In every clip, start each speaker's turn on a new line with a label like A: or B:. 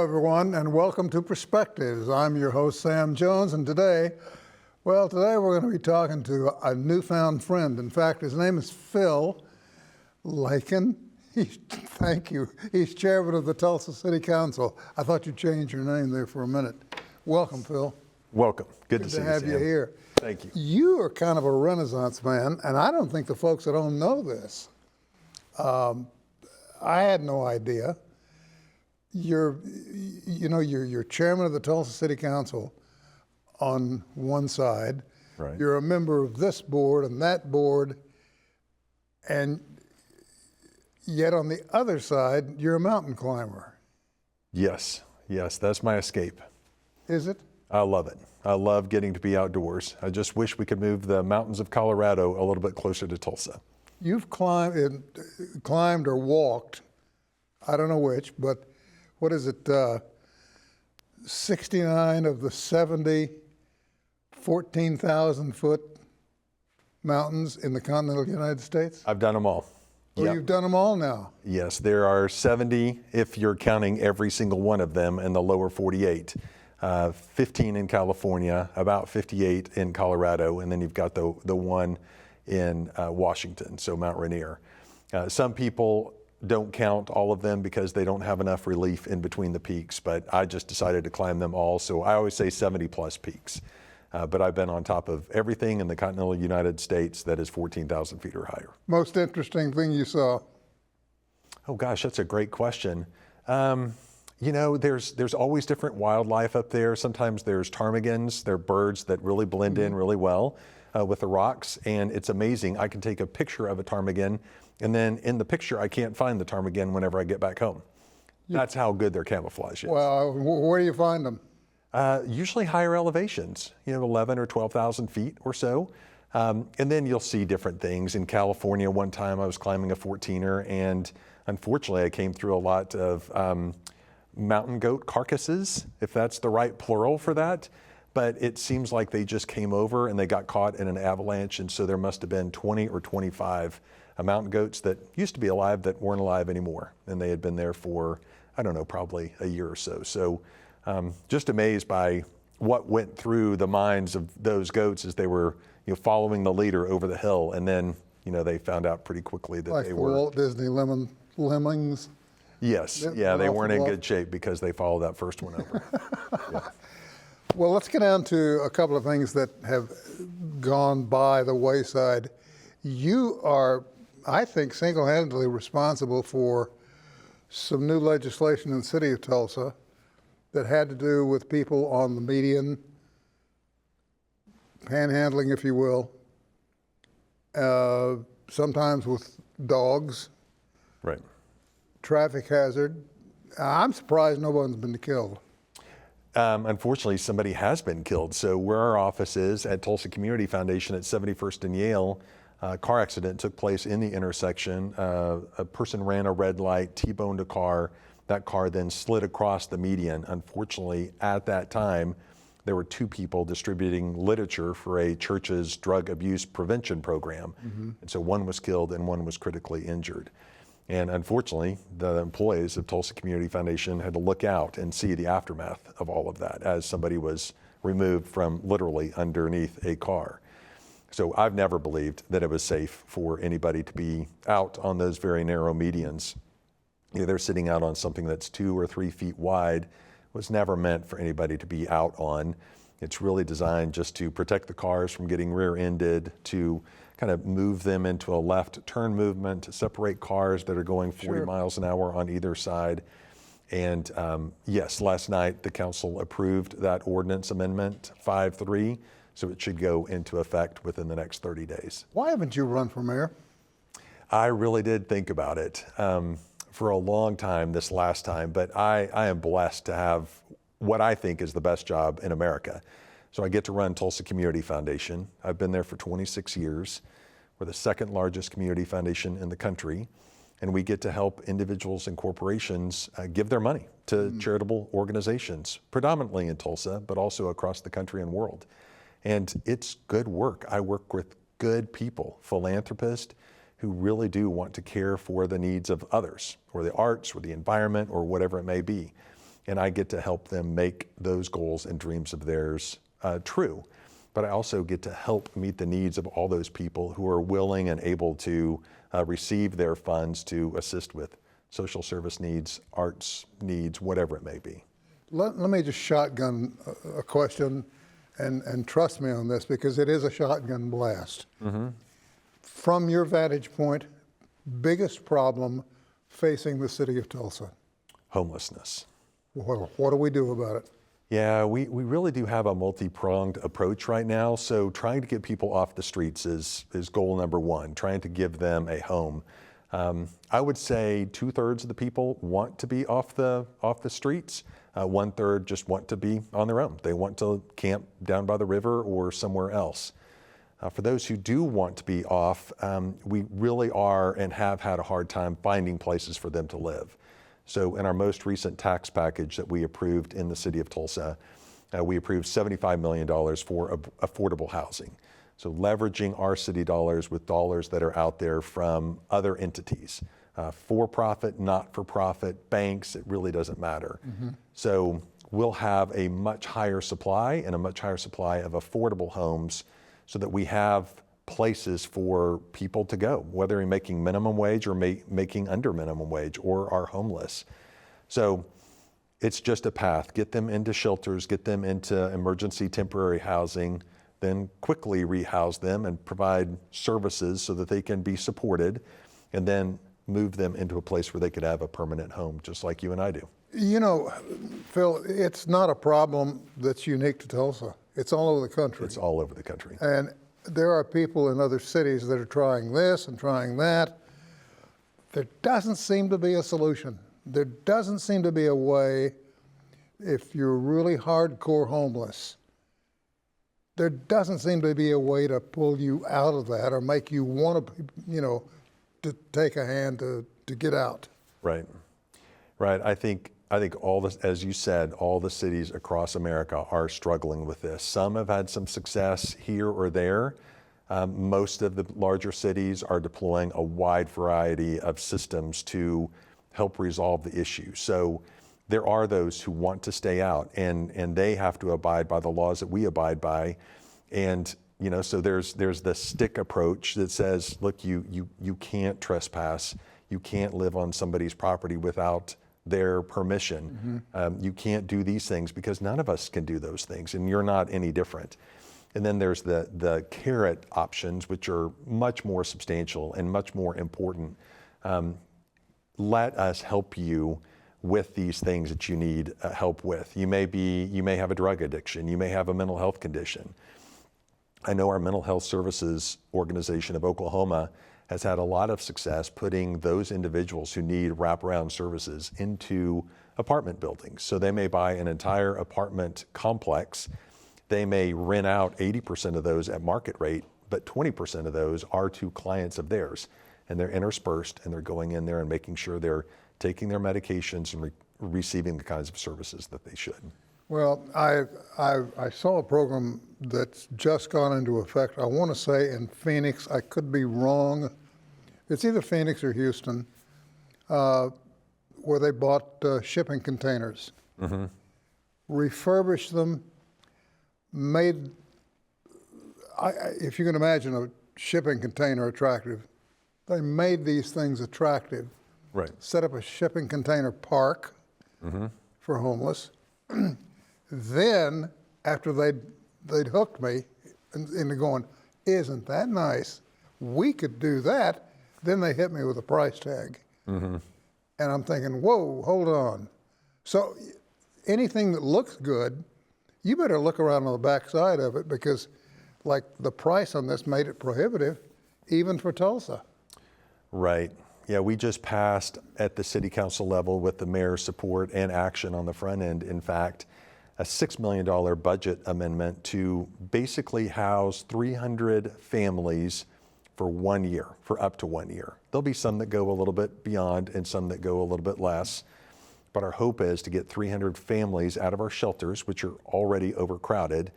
A: everyone, and welcome to Perspectives. I'm your host, Sam Jones, and today we're going to be talking to a newfound friend. In fact, his name is Phil Lakin. Thank you. He's chairman of the Tulsa City Council. I thought you changed your name there for a minute. Welcome, Phil.
B: Welcome. Good to see you,
A: have
B: Sam.
A: you here.
B: Thank you.
A: You are kind of a Renaissance man, and I don't think the folks that don't know this. I had no idea. You're chairman of the Tulsa City Council on one side.
B: Right.
A: You're a member of this board and that board, and yet on the other side, you're a mountain climber.
B: Yes, that's my escape.
A: Is it?
B: I love it. I love getting to be outdoors. I just wish we could move the mountains of Colorado a little bit closer to Tulsa.
A: You've climbed or walked, I don't know which, but what is it, 69 of the 70 14,000-foot mountains in the continental United States?
B: I've done them all.
A: Well, You've done them all now.
B: Yes, there are 70 if you're counting every single one of them in the lower 48. 15 in California, about 58 in Colorado, and then you've got the one in Washington, so Mount Rainier. Some people don't count all of them because they don't have enough relief in between the peaks, but I just decided to climb them all, so I always say 70 plus peaks. But I've been on top of everything in the continental United States that is 14,000 feet or higher.
A: Most interesting thing you saw?
B: Oh gosh, that's a great question. There's always different wildlife up there. Sometimes there's ptarmigans. They're birds that really blend in really well with the rocks, and it's amazing. I can take a picture of a ptarmigan, and then in the picture, I can't find the ptarmigan whenever I get back home. That's how good their camouflage is.
A: Well, where do you find them?
B: Usually higher elevations, 11 or 12,000 feet or so. And then you'll see different things. In California, one time I was climbing a 14er, and unfortunately I came through a lot of mountain goat carcasses, if that's the right plural for that. But it seems like they just came over and they got caught in an avalanche, and so there must have been 20 or 25 mountain goats that used to be alive that weren't alive anymore. And they had been there for, I don't know, probably a year or so. So just amazed by what went through the minds of those goats as they were following the leader over the hill. And then they found out pretty quickly that
A: like
B: they
A: the
B: were
A: Walt Disney Lemmings.
B: Yes, yeah, they weren't in good shape because they followed that first one over. Yeah.
A: Well, let's get down to a couple of things that have gone by the wayside. You are, I think, single-handedly responsible for some new legislation in the city of Tulsa that had to do with people on the median, panhandling, if you will, sometimes with dogs.
B: Right.
A: Traffic hazard. I'm surprised no one's been killed.
B: Unfortunately, somebody has been killed. So where our office is at Tulsa Community Foundation at 71st and Yale, a car accident took place in the intersection. A person ran a red light, T-boned a car. That car then slid across the median. Unfortunately, at that time, there were two people distributing literature for a church's drug abuse prevention program. Mm-hmm. And so one was killed and one was critically injured. And unfortunately, the employees of Tulsa Community Foundation had to look out and see the aftermath of all of that as somebody was removed from literally underneath a car. So I've never believed that it was safe for anybody to be out on those very narrow medians. They're sitting out on something that's 2 or 3 feet wide. Was never meant for anybody to be out on. It's really designed just to protect the cars from getting rear-ended, to kind of move them into a left turn movement, to separate cars that are going 40 miles an hour on either side. And yes, last night the council approved that ordinance amendment 5-3, so it should go into effect within the next 30 days.
A: Why haven't you run for mayor?
B: I really did think about it for a long time this last time, but I am blessed to have what I think is the best job in America. So I get to run Tulsa Community Foundation. I've been there for 26 years. We're the second largest community foundation in the country, and we get to help individuals and corporations give their money to charitable organizations, predominantly in Tulsa, but also across the country and world. And it's good work. I work with good people, philanthropists, who really do want to care for the needs of others, or the arts, or the environment, or whatever it may be. and I get to help them make those goals and dreams of theirs true. But I also get to help meet the needs of all those people who are willing and able to receive their funds to assist with social service needs, arts needs, whatever it may be.
A: Let me just shotgun a question, and trust me on this, because it is a shotgun blast. From your vantage point, biggest problem facing the city of Tulsa?
B: Homelessness.
A: What do we do about it?
B: Yeah, we really do have a multi-pronged approach right now. So trying to get people off the streets is goal number one, trying to give them a home. I would say 2/3 of the people want to be off the streets. 1/3 just want to be on their own. They want to camp down by the river or somewhere else. For those who do want to be off, we really are and have had a hard time finding places for them to live. So in our most recent tax package that we approved in the city of Tulsa, we approved $75 million for affordable housing. So leveraging our city dollars with dollars that are out there from other entities, for-profit, not-for-profit, banks, it really doesn't matter. So we'll have a much higher supply and a much higher supply of affordable homes so that we have places for people to go, whether you're making minimum wage or making under minimum wage or are homeless. So it's just a path. Get them into shelters, get them into emergency temporary housing, then quickly rehouse them and provide services so that they can be supported, and then move them into a place where they could have a permanent home, just like you and I do.
A: You know, Phil, it's not a problem that's unique to Tulsa. It's all over the country.
B: It's all over the country.
A: And there are people in other cities that are trying this and trying that. There doesn't seem to be a solution. There doesn't seem to be a way, if you're really hardcore homeless, there doesn't seem to be a way to pull you out of that or make you want to, to take a hand to get out.
B: Right. I think all this, as you said, all the cities across America are struggling with this. Some have had some success here or there. Most of the larger cities are deploying a wide variety of systems to help resolve the issue. So there are those who want to stay out, and they have to abide by the laws that we abide by. And so there's the stick approach that says, look, you can't trespass, you can't live on somebody's property without their permission. You can't do these things because none of us can do those things, and you're not any different. And then there's the carrot options, which are much more substantial and much more important. Let us help you with these things that you need help with. You may have a drug addiction, you may have a mental health condition. I know our mental health services organization of Oklahoma has had a lot of success putting those individuals who need wraparound services into apartment buildings. So they may buy an entire apartment complex. They may rent out 80% of those at market rate, but 20% of those are to clients of theirs. And they're interspersed, and they're going in there and making sure they're taking their medications and receiving the kinds of services that they should.
A: Well, I saw a program that's just gone into effect, I want to say in Phoenix. I could be wrong. It's either Phoenix or Houston, where they bought shipping containers, refurbished them, made, if you can imagine a shipping container attractive, they made these things attractive.
B: Right.
A: Set up a shipping container park for homeless. Then, after they'd hooked me into going, isn't that nice? We could do that. Then they hit me with a price tag. And I'm thinking, whoa, hold on. So anything that looks good, you better look around on the backside of it, because like the price on this made it prohibitive, even for Tulsa.
B: Right. Yeah, we just passed at the city council level with the mayor's support and action on the front end, in fact, a $6 million budget amendment to basically house 300 families for 1 year, for up to 1 year. There'll be some that go a little bit beyond and some that go a little bit less. But our hope is to get 300 families out of our shelters, which are already overcrowded,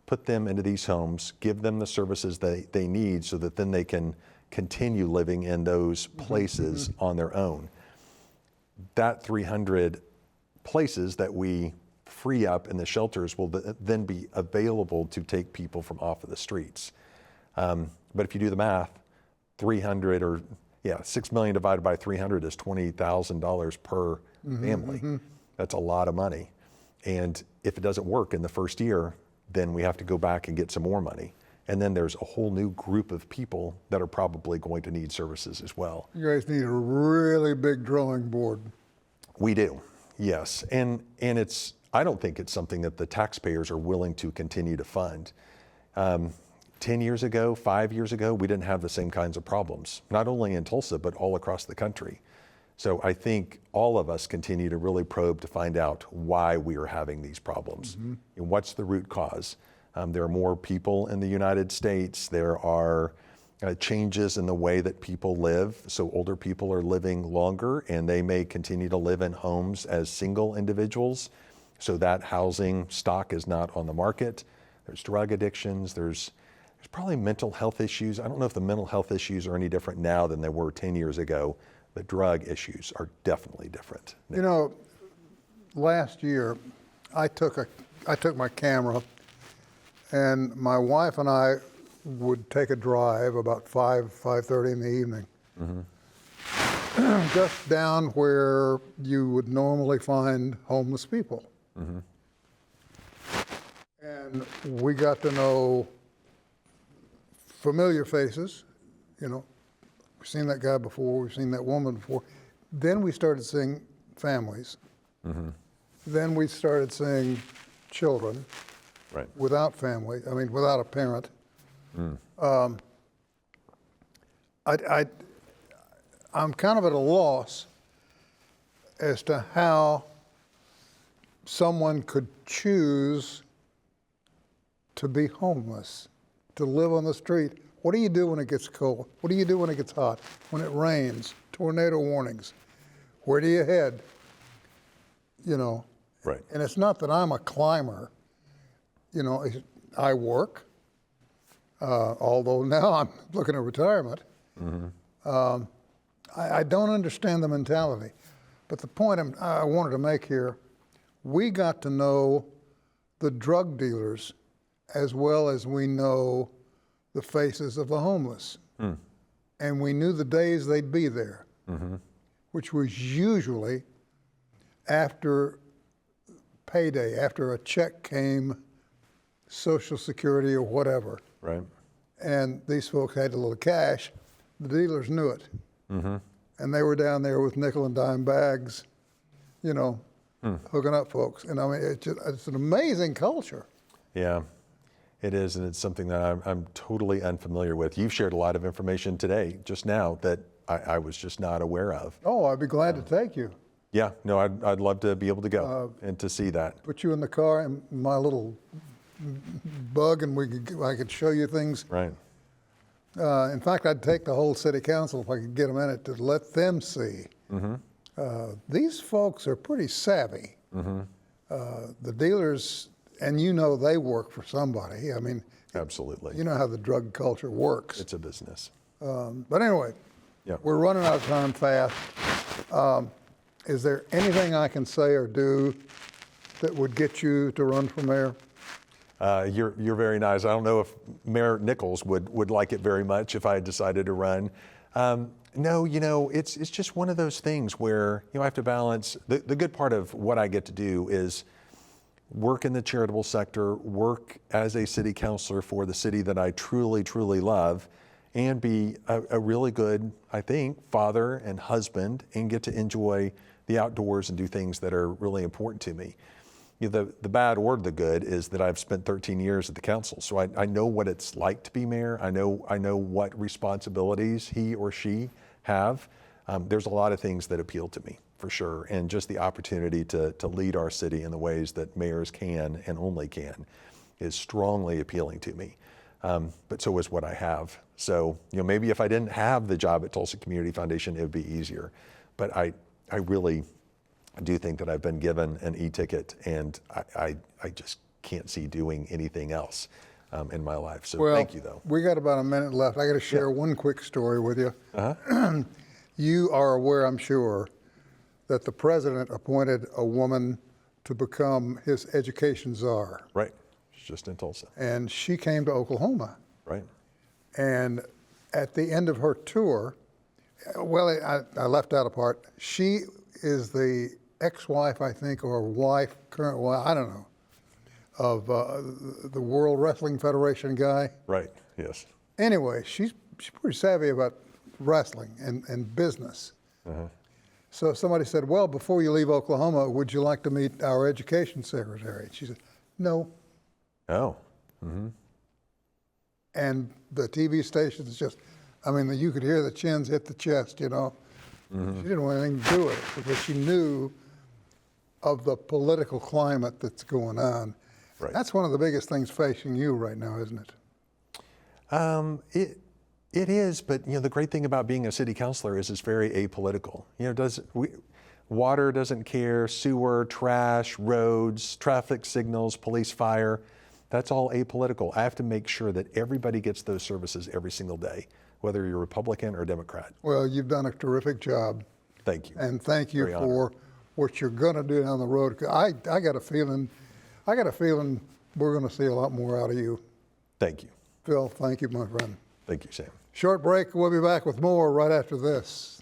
B: put them into these homes, give them the services they need so that then they can continue living in those places on their own. That 300 places that we free up in the shelters will then be available to take people from off of the streets. But if you do the math, 6 million divided by 300 is $20,000 per family. That's a lot of money. And if it doesn't work in the first year, then we have to go back and get some more money. And then there's a whole new group of people that are probably going to need services as well.
A: You guys need a really big drawing board.
B: We do, yes. And I don't think it's something that the taxpayers are willing to continue to fund. 10 years ago, 5 years ago, we didn't have the same kinds of problems, not only in Tulsa, but all across the country. So I think all of us continue to really probe to find out why we are having these problems and what's the root cause. There are more people in the United States. There are changes in the way that people live. So older people are living longer, and they may continue to live in homes as single individuals. So that housing stock is not on the market. There's drug addictions. There's probably mental health issues. I don't know if the mental health issues are any different now than they were 10 years ago. The drug issues are definitely different.
A: You know, last year I took my camera, and my wife and I would take a drive about 5:30 in the evening, just down where you would normally find homeless people. And we got to know familiar faces, you know. We've seen that guy before, we've seen that woman before. Then we started seeing families. Then we started seeing children without family, without a parent. I'm kind of at a loss as to how someone could choose to be homeless, to live on the street. What do you do when it gets cold? What do you do when it gets hot? When it rains? Tornado warnings? Where do you head? You know.
B: Right.
A: And it's not that I'm a climber. You know, I work, although now I'm looking at retirement. I don't understand the mentality. But the point I wanted to make here, we got to know the drug dealers as well as we know the faces of the homeless. And we knew the days they'd be there, which was usually after payday, after a check came, Social Security or whatever.
B: Right.
A: And these folks had a little cash. The dealers knew it. And they were down there with nickel and dime bags, you know, hooking up folks. And I mean, it's an amazing culture.
B: Yeah, it is, and it's something that I'm totally unfamiliar with. You've shared a lot of information today, just now, that I was just not aware of.
A: Oh, I'd be glad to take you.
B: Yeah, no, I'd love to be able to go and to see that.
A: Put you in the car and my little bug, and I could show you things.
B: Right.
A: In fact, I'd take the whole city council if I could get them in it to let them see. These folks are pretty savvy. The dealers, and you know they work for somebody. I mean,
B: absolutely.
A: You know how the drug culture works.
B: It's a business.
A: But anyway, we're running out of time fast. Is there anything I can say or do that would get you to run for mayor?
B: You're very nice. I don't know if Mayor Nichols would like it very much if I had decided to run. No, you know, it's just one of those things where, you know, I have to balance. The good part of what I get to do is work in the charitable sector, work as a city councilor for the city that I truly, truly love, and be a really good, I think, father and husband, and get to enjoy the outdoors and do things that are really important to me. You know, the bad or the good is that I've spent 13 years at the council, so I know what it's like to be mayor. I know what responsibilities he or she have. There's a lot of things that appeal to me, for sure, and just the opportunity to lead our city in the ways that mayors can and only can is strongly appealing to me. But so is what I have. So, you know, maybe if I didn't have the job at Tulsa Community Foundation, it would be easier. But I really do think that I've been given an e-ticket, and I just can't see doing anything else in my life. So thank you, though.
A: We got about a minute left. I got to share one quick story with you. You are aware, I'm sure, that the president appointed a woman to become his education czar.
B: Right. It's just in Tulsa.
A: And she came to Oklahoma.
B: Right.
A: And at the end of her tour, well, I left out a part. She is the ex-wife, I think, or wife, current wife, I don't know, of the World Wrestling Federation guy.
B: Right. Yes.
A: Anyway, she's pretty savvy about wrestling and business. So somebody said, well, before you leave Oklahoma, would you like to meet our education secretary? She said, no.
B: Oh.
A: And the TV stations just, I mean, you could hear the chins hit the chest, you know. She didn't want anything to do with it because she knew of the political climate that's going on.
B: Right.
A: That's one of the biggest things facing you right now, isn't it?
B: It is, but the great thing about being a city councilor is it's very apolitical. Water doesn't care, sewer, trash, roads, traffic signals, police, fire. That's all apolitical. I have to make sure that everybody gets those services every single day, whether you're Republican or Democrat.
A: Well, you've done a terrific job.
B: Thank you.
A: And thank you
B: Very
A: for what you're going to do down the road. I got a feeling we're going to see a lot more out of you.
B: Thank you.
A: Phil, thank you, my friend.
B: Thank you, Sam.
A: Short break. We'll be back with more right after this.